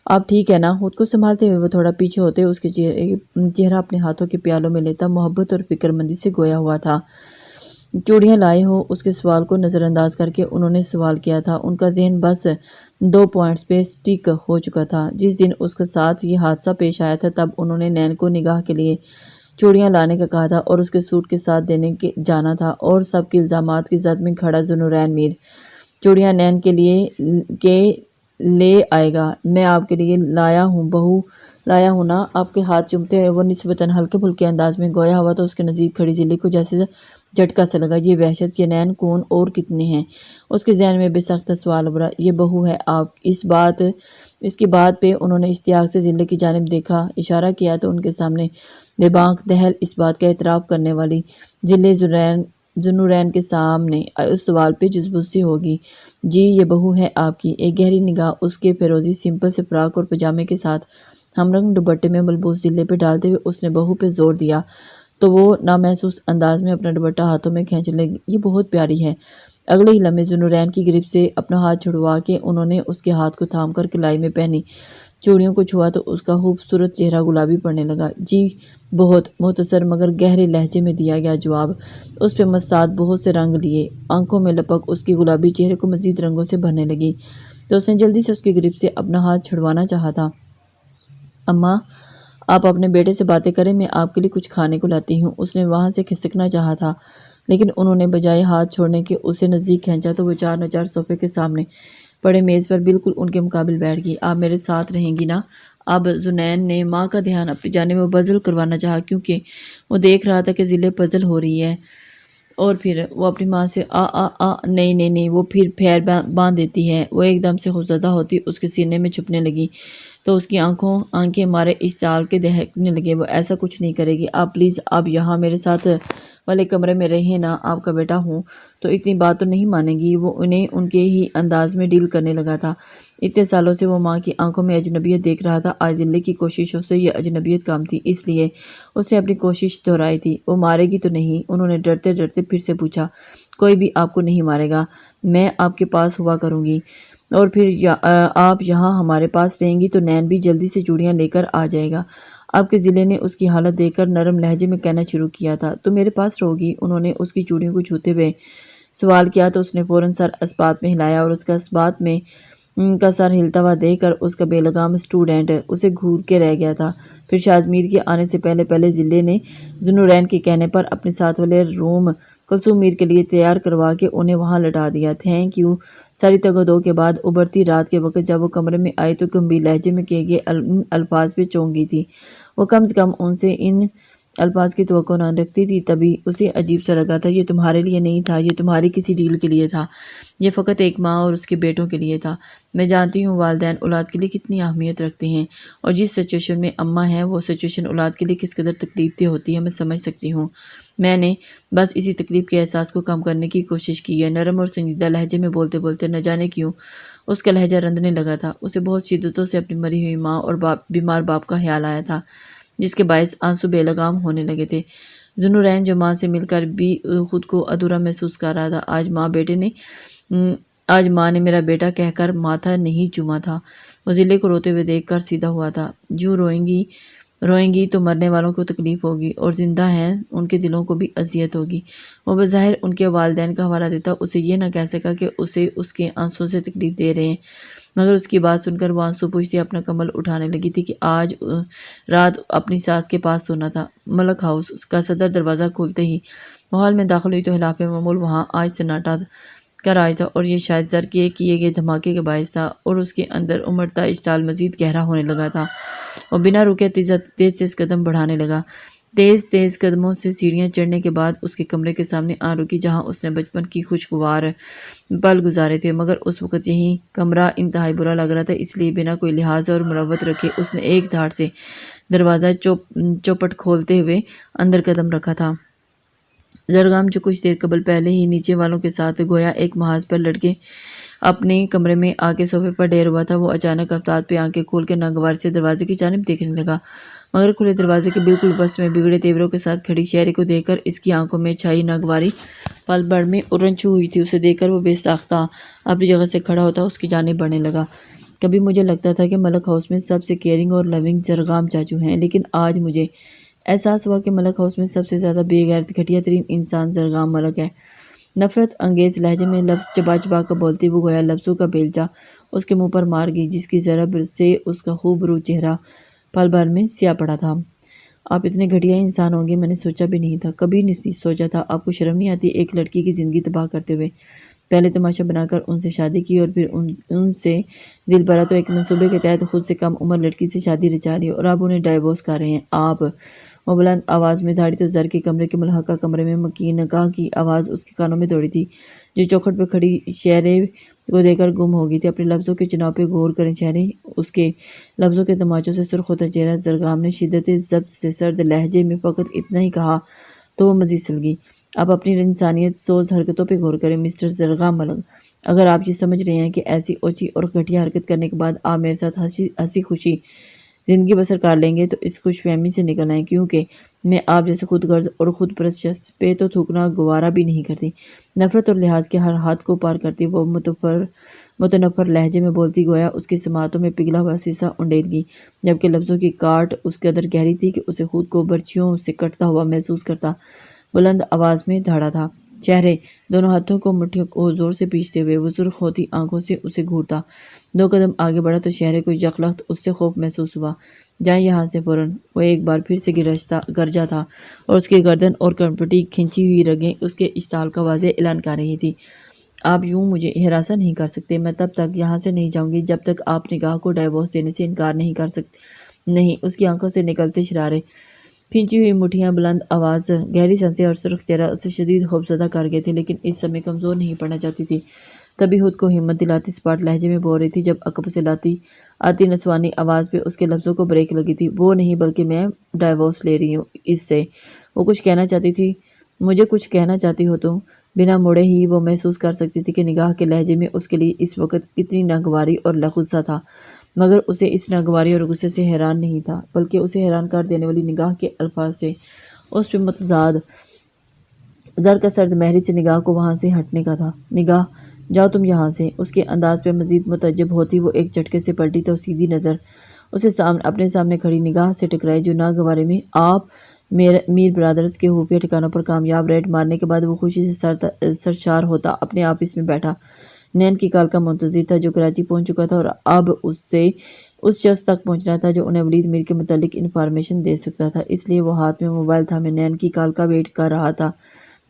آپ ٹھیک ہے نا؟ خود کو سنبھالتے ہوئے وہ تھوڑا پیچھے ہوتے اس کے چہرہ اپنے ہاتھوں کے پیالوں میں لیتا محبت اور فکر مندی سے گویا ہوا تھا۔ چوڑیاں لائے ہو؟ اس کے سوال کو نظر انداز کر کے انہوں نے سوال کیا تھا۔ ان کا ذہن بس 2 پوائنٹس پہ سٹک ہو چکا تھا۔ جس دن اس کے ساتھ یہ حادثہ پیش آیا تھا تب انہوں نے نین کو نگاہ کے لیے چوڑیاں لانے کا کہا تھا اور اس کے سوٹ کے ساتھ دینے کے جانا تھا، اور سب کے الزامات کی زد میں کھڑا ذوالنورین میر۔ چوڑیاں نین کے لے آئے گا، میں آپ کے لیے لایا ہوں بہو، لایا ہوں نا۔ آپ کے ہاتھ چومتے ہوئے وہ نسبتاً ہلکے پھلکے انداز میں گویا ہوا تو اس کے نزدیک کھڑی ذیلی کو جیسے جھٹکا سا لگا۔ یہ وحشت، یہ نین کون اور کتنے ہیں؟ اس کے ذہن میں بے سخت سوال ابھرا۔ یہ بہو ہے آپ؟ اس کی بات پہ انہوں نے اشتیاق سے ذیلی کی جانب دیکھا، اشارہ کیا تو ان کے سامنے بے بانک دہل اس بات کا اعتراف کرنے والی ذیلی ذوالنورین کے سامنے اس سوال پہ جزبوز سی ہوگی۔ جی، یہ بہو ہے آپ کی۔ ایک گہری نگاہ اس کے فیروزی سمپل سے فراق اور پاجامے کے ساتھ ہم رنگ دوپٹے میں ملبوس ذیلی پہ ڈالتے ہوئے اس نے بہو پہ زور دیا تو وہ نامحسوس انداز میں اپنا دوپٹہ ہاتھوں میں کھینچنے لگی۔ یہ بہت پیاری ہے۔ اگلے ہی لمحے ذوالنورین کی گرفت سے اپنا ہاتھ چھڑوا کے انہوں نے اس کے ہاتھ کو تھام کر کلائی میں پہنی چوڑیوں کو چھوا تو اس کا خوبصورت چہرہ گلابی پڑنے لگا۔ جی بہت، مختصر مگر گہرے لہجے میں دیا گیا جواب۔ اس پہ مستعد بہت سے رنگ لیے آنکھوں میں لپک اس کی گلابی چہرے کو مزید رنگوں سے بھرنے لگی تو اس نے جلدی سے اس کی گرفت سے اپنا ہاتھ چھڑوانا چاہا تھا۔ اماں، آپ اپنے بیٹے سے باتیں کریں، میں آپ کے لیے کچھ کھانے کو لاتی ہوں۔ اس نے وہاں سے کھسکنا چاہا تھا لیکن انہوں نے بجائے ہاتھ چھوڑنے کے اسے نزدیک کھینچا تو وہ چار نچار صوفے کے سامنے پڑے میز پر بالکل ان کے مقابل بیٹھ گئی۔ آپ میرے ساتھ رہیں گی نا؟ اب ذوالنورین نے ماں کا دھیان اپنی جانب مبذول کروانا چاہا کیونکہ وہ دیکھ رہا تھا کہ ذیلی پزل ہو رہی ہے اور پھر وہ اپنی ماں سے نہیں وہ پھر پھیر باندھ دیتی ہے۔ وہ ایک دم سے خوفزدہ ہوتی اس کے سینے میں چھپنے لگی تو اس کی آنکھیں مارے اشتعال کے دہکنے لگے۔ وہ ایسا کچھ نہیں کرے گی، آپ پلیز، آپ یہاں میرے ساتھ والے کمرے میں رہیں نا، آپ کا بیٹا ہوں تو اتنی بات تو نہیں مانیں گی۔ وہ انہیں ان کے ہی انداز میں ڈیل کرنے لگا تھا۔ اتنے سالوں سے وہ ماں کی آنکھوں میں اجنبیت دیکھ رہا تھا، آج ذیلی کی کوششوں سے یہ اجنبیت کم تھی، اس لیے اس نے اپنی کوشش دہرائی تھی۔ وہ مارے گی تو نہیں؟ انہوں نے ڈرتے ڈرتے پھر سے پوچھا۔ کوئی بھی آپ کو نہیں مارے گا، میں آپ کے پاس ہوا کروں گی اور پھر آپ یہاں ہمارے پاس رہیں گی تو نین بھی جلدی سے چوڑیاں لے کر آ جائے گا۔ آپ کے ذیلی نے اس کی حالت دیکھ کر نرم لہجے میں کہنا شروع کیا تھا۔ تو میرے پاس رہوگی؟ انہوں نے اس کی چوڑیوں کو چھوتے ہوئے سوال کیا تو اس نے فوراً سر اثبات میں ہلایا اور اس کا اثبات میں کا سر ہلتا ہوا دیکھ کر اس کا بے لگام اسٹوڈنٹ اسے گھور کے رہ گیا تھا۔ پھر شازمیر کے آنے سے پہلے ذیلی نے ذوالنورین کے کہنے پر اپنے ساتھ والے روم کلثوم میر کے لیے تیار کروا کے انہیں وہاں لٹا دیا۔ Thank you. ساری تگ و دو کے بعد ابھرتی رات کے وقت جب وہ کمرے میں آئی تو گمبھیر لہجے میں کہے گئے الفاظ پہ چونک گئی تھی۔ وہ کم سے کم ان سے ان الفاظ کی توقع نہ رکھتی تھی، تبھی اسے عجیب سا لگا تھا۔ یہ تمہارے لیے نہیں تھا، یہ تمہاری کسی ڈیل کے لیے تھا، یہ فقط ایک ماں اور اس کے بیٹوں کے لیے تھا۔ میں جانتی ہوں والدین اولاد کے لیے کتنی اہمیت رکھتے ہیں اور جس سچویشن میں اماں ہیں وہ سچویشن اولاد کے لیے کس قدر تکلیف دہ ہوتی ہے میں سمجھ سکتی ہوں۔ میں نے بس اسی تکلیف کے احساس کو کم کرنے کی کوشش کی ہے۔ نرم اور سنجیدہ لہجے میں بولتے بولتے نہ جانے کیوں اس کا لہجہ رندنے لگا تھا۔ اسے بہت شدتوں سے اپنی مری ہوئی ماں اور بیمار باپ کا خیال آیا تھا جس کے باعث آنسو بے لگام ہونے لگے تھے۔ ذوالنورین جو ماں سے مل کر بھی خود کو ادھورا محسوس کر رہا تھا، آج ماں بیٹے نے آج ماں نے میرا بیٹا کہہ کر ماتھا نہیں چوما تھا۔ وہ ضلع کو روتے ہوئے دیکھ کر سیدھا ہوا تھا۔ جو روئیں گی تو مرنے والوں کو تکلیف ہوگی، اور زندہ ہیں ان کے دلوں کو بھی اذیت ہوگی۔ وہ بظاہر ان کے والدین کا حوالہ دیتا اسے یہ نہ کہہ سکا کہ اسے اس کے آنسوں سے تکلیف دے رہے ہیں، مگر اس کی بات سن کر وہ آنسو پوچھتی اپنا کمبل اٹھانے لگی تھی کہ آج رات اپنی ساس کے پاس سونا تھا۔ ملک ہاؤس کا صدر دروازہ کھولتے ہی ہال میں داخل ہوئی تو خلاف معمول وہاں آج سناٹا کا راج تھا، اور یہ شاید زر کے کیے گئے دھماکے کے باعث تھا، اور اس کے اندر امڑتا اشتعال مزید گہرا ہونے لگا تھا۔ وہ بنا رکے تیز تیز قدم بڑھانے لگا۔ تیز تیز قدموں سے سیڑھیاں چڑھنے کے بعد اس کے کمرے کے سامنے آ رکی جہاں اس نے بچپن کی خوشگوار پل گزارے تھے، مگر اس وقت یہی کمرہ انتہائی برا لگ رہا تھا، اس لیے بنا کوئی لحاظ اور مروت رکھے اس نے ایک دھاڑ سے دروازہ چوپٹ کھولتے ہوئے اندر قدم رکھا تھا۔ زرگام جو کچھ دیر قبل پہلے ہی نیچے والوں کے ساتھ گویا ایک محاذ پر لڑکے اپنے کمرے میں آ کے صوفے پر ڈھیر ہوا تھا، وہ اچانک آفتاب پہ آنکھیں کھول کے ناگوار سے دروازے کی جانب دیکھنے لگا، مگر کھلے دروازے کے بالکل وسط میں بگڑے تیوروں کے ساتھ کھڑی شہرے کو دیکھ کر اس کی آنکھوں میں چھائی ناگواری پل بھر میں اڑن چھو ہوئی تھی۔ اسے دیکھ کر وہ بے ساختہ اپنی جگہ سے کھڑا ہوتا اس کی جانب بڑھنے لگا۔ کبھی مجھے لگتا تھا کہ ملک ہاؤس میں سب سے کیئرنگ اور لونگ زرگام چاچو ہیں، لیکن آج مجھے احساس ہوا کہ ملک ہاؤس میں سب سے زیادہ بے غیرت گھٹیا ترین انسان زرگام ملک ہے۔ نفرت انگیز لہجے میں لفظ چبا چبا کر بولتی وہ گویا لفظوں کا بیلچہ اس کے منہ پر مار گئی، جس کی ضرب سے اس کا خوبرو چہرہ پل بھر میں سیاہ پڑا تھا۔ آپ اتنے گھٹیا انسان ہوں گے میں نے سوچا بھی نہیں تھا، کبھی نہیں سوچا تھا۔ آپ کو شرم نہیں آتی ایک لڑکی کی زندگی تباہ کرتے ہوئے؟ پہلے تماشا بنا کر ان سے شادی کی اور پھر ان سے دل بھرا تو ایک منصوبے کے تحت خود سے کم عمر لڑکی سے شادی رچا لی، اور اب انہیں ڈائیورس کر رہے ہیں آپ؟ وہ بلند آواز میں دھاڑی تو زر کے کمرے کے ملحقہ کمرے میں مکینکا کی آواز اس کے کانوں میں دوڑی تھی، جو چوکھٹ پہ کھڑی شہرے کو دیکھ کر گم ہو گئی تھی۔ اپنے لفظوں کے چناؤ پہ غور کریں شہرے، اس کے لفظوں کے تماچوں سے سرخ ہوتا چہرہ زرگام نے شدت ضبط سے سرد لہجے میں فقط اتنا ہی کہا تو وہ مزید سلگی۔ آپ اپنی انسانیت سوز حرکتوں پہ غور کریں مسٹر زرگام ملک، اگر آپ یہ سمجھ رہے ہیں کہ ایسی اوچی اور گھٹیا حرکت کرنے کے بعد آپ میرے ساتھ ہنسی خوشی زندگی بسر کر لیں گے تو اس خوش فہمی سے نکل آئیں، کیونکہ میں آپ جیسے خود غرض اور خود پرست شخص پہ تو تھوکنا گوارا بھی نہیں کرتی۔ نفرت اور لحاظ کے ہر حد کو پار کرتی وہ متنفر لہجے میں بولتی گویا اس کی سماعتوں میں پگھلا ہوا سیسا انڈیل گی، جبکہ لفظوں کی کاٹ اس قدر گہری تھی کہ اسے خود کو برچھیوں سے کٹتا ہوا محسوس کرتا بلند آواز میں دھاڑا تھا۔ چہرے دونوں ہاتھوں کو مٹھیوں کو زور سے پیچھتے ہوئے وہ سرخ ہوتی آنکھوں سے اسے گھورتا دو قدم آگے بڑھا تو چہرے کو یکلخت اس سے خوف محسوس ہوا۔ جائیں یہاں سے فوراً۔ وہ ایک بار پھر سے گرجا تھا، اور اس کی گردن اور کنپٹی کھنچی ہوئی رگیں اس کے اشتعال کا واضح اعلان کر رہی تھی۔ آپ یوں مجھے ہراساں نہیں کر سکتے، میں تب تک یہاں سے نہیں جاؤں گی جب تک آپ نگاہ کو ڈائیورس دینے سے انکار نہیں کر سکتے۔ نہیں، اس کی آنکھوں سے نکلتے شرارے، پھینچی ہوئی مٹھیاں، بلند آواز، گہری سانسیں اور سرخ چہرہ اسے شدید خوفزدہ کر گئے تھے، لیکن اس سمے کمزور نہیں پڑنا چاہتی تھی۔ تبھی خود کو ہمت دلاتی سپاٹ لہجے میں بول رہی تھی جب عقب سے آتی نسوانی آواز پہ اس کے لفظوں کو بریک لگی تھی۔ وہ نہیں بلکہ میں ڈائیورس لے رہی ہوں اس سے۔ وہ کچھ کہنا چاہتی تھی، مجھے کچھ کہنا چاہتی ہو تو؟ بنا مڑے ہی وہ محسوس کر سکتی تھی کہ نگاہ کے لہجے میں اس کے لیے اس وقت اتنی ناگواری اور غصہ تھا، مگر اسے اس ناگواری اور غصے سے حیران نہیں تھا، بلکہ اسے حیران کر دینے والی نگاہ کے الفاظ سے۔ اس پہ متضاد زر کا سرد مہری سے نگاہ کو وہاں سے ہٹنے کا تھا۔ نگاہ جاؤ تم یہاں سے۔ اس کے انداز پہ مزید متعجب ہوتی وہ ایک جھٹکے سے پلٹی تو سیدھی نظر اسے اپنے سامنے کھڑی نگاہ سے ٹکرائی، جو ناگوارے میں آپ میر برادرز کے خفیہ ٹھکانوں پر کامیاب ریڈ مارنے کے بعد وہ خوشی سے سرشار ہوتا اپنے آفس میں بیٹھا نین کی کال کا منتظر تھا، جو کراچی پہنچ چکا تھا، اور اب اس شخص تک پہنچنا تھا جو انہیں ولید میر کے متعلق انفارمیشن دے سکتا تھا۔ اس لیے وہ ہاتھ میں موبائل تھامے نین کی کال کا ویٹ کر رہا تھا۔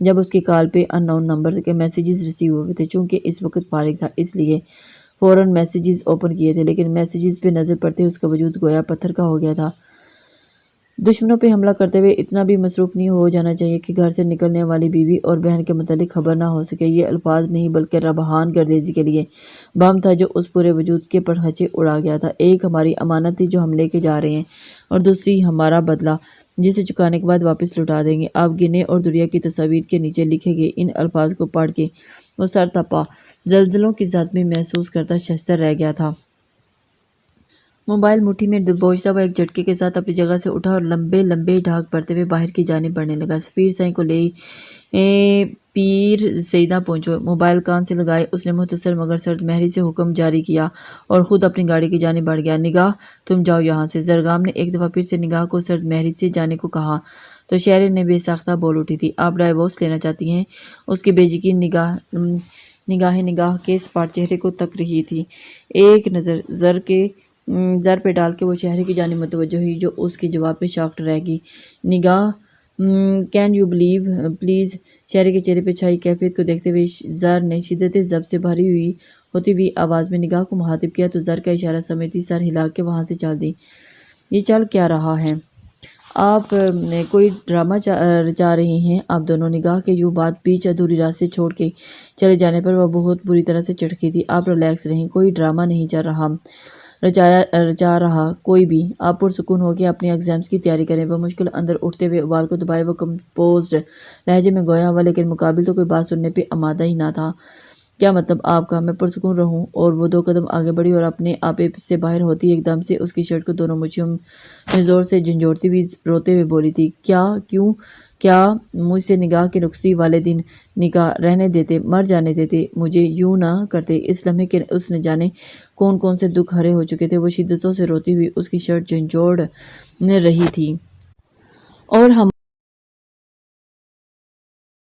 جب اس کی کال پہ ان نون نمبر کے میسیجز ریسیو ہوئے تھے، چونکہ اس وقت فارغ تھا اس لیے فوراً میسیجز اوپن کیے تھے، لیکن میسیجز پہ نظر پڑتے اس کا وجود گویا پتھر کا ہو گیا تھا۔ دشمنوں پہ حملہ کرتے ہوئے اتنا بھی مصروف نہیں ہو جانا چاہیے کہ گھر سے نکلنے والی بیوی اور بہن کے متعلق خبر نہ ہو سکے۔ یہ الفاظ نہیں بلکہ ربحان گردیزی کے لیے بم تھا جو اس پورے وجود کے پرہچے اڑا گیا تھا۔ ایک ہماری امانت تھی جو ہم لے کے جا رہے ہیں، اور دوسری ہمارا بدلہ جسے چکانے کے بعد واپس لوٹا دیں گے۔ آپ گنے اور دریا کی تصاویر کے نیچے لکھے گئے ان الفاظ کو پڑھ کے وہ سر تپا زلزلوں کی زد میں محسوس کرتا ششدر رہ گیا تھا۔ موبائل مٹھی میں دبوچتا ہوا ایک جھٹکے کے ساتھ اپنی جگہ سے اٹھا اور لمبے لمبے ڈھاگ بھرتے ہوئے باہر کی جانب بڑھنے لگا۔ سفیر سائیں کو لے پیر سیدہ پہنچو۔ موبائل کان سے لگائے اس نے مختصر مگر سرد مہری سے حکم جاری کیا اور خود اپنی گاڑی کی جانب بڑھ گیا۔ نگاہ تم جاؤ یہاں سے۔ زرگام نے ایک دفعہ پھر سے نگاہ کو سرد مہری سے جانے کو کہا تو شہرے نے بے ساختہ بول اٹھی تھی، آپ ڈائیورس لینا چاہتی ہیں؟ اس کی بے یقین نگاہ کے سپاٹ چہرے کو تک رہی تھی۔ ایک نظر زر پہ ڈال کے وہ چہرے کی جانب متوجہ ہوئی جو اس کے جواب پہ شاکڈ رہ گئی۔ نگاہ کین یو بلیو پلیز؟ شہرے کے چہرے پہ چھائی کیفیت کو دیکھتے ہوئے زر نے شدت ضبط سے بھری ہوتی ہوئی آواز میں نگاہ کو مخاطب کیا تو زر کا اشارہ سمجھتی سر ہلا کے وہاں سے چل دی۔ یہ چل کیا رہا ہے؟ آپ کوئی ڈرامہ رچا رہی ہیں آپ دونوں؟ نگاہ کے یوں بات بیچ ادھوری راہ سے چھوڑ کے چلے جانے پر وہ بہت بری طرح سے چڑکی تھی۔ آپ ریلیکس رہیں، کوئی ڈرامہ نہیں چل رہا رچا رہا کوئی بھی۔ آپ پرسکون ہو کے اپنی ایگزامز کی تیاری کریں۔ وہ مشکل اندر اٹھتے ہوئے ابال کو دبائے وہ کمپوزڈ لہجے میں گویا ہوا لیکن مقابل تو کوئی بات سننے پہ آمادہ ہی نہ تھا۔ کیا مطلب آپ کا؟ میں پرسکون رہوں؟ اور وہ 2 قدم آگے بڑھی اور اپنے آپے سے باہر ہوتی ایک دم سے اس کی شرٹ کو دونوں مچھیوں میں زور سے جھنجھوڑتی ہوئی روتے ہوئے بولی تھی، کیوں کیا مجھ سے نگاہ کے رخصتی والے دن نکاح رہنے دیتے، مر جانے دیتے، مجھے یوں نہ کرتے؟ اس لمحے کے اس نے جانے کون سے دکھ ہرے ہو چکے تھے۔ وہ شدتوں سے روتی ہوئی اس کی شرٹ جھنجھوڑ رہی تھی اور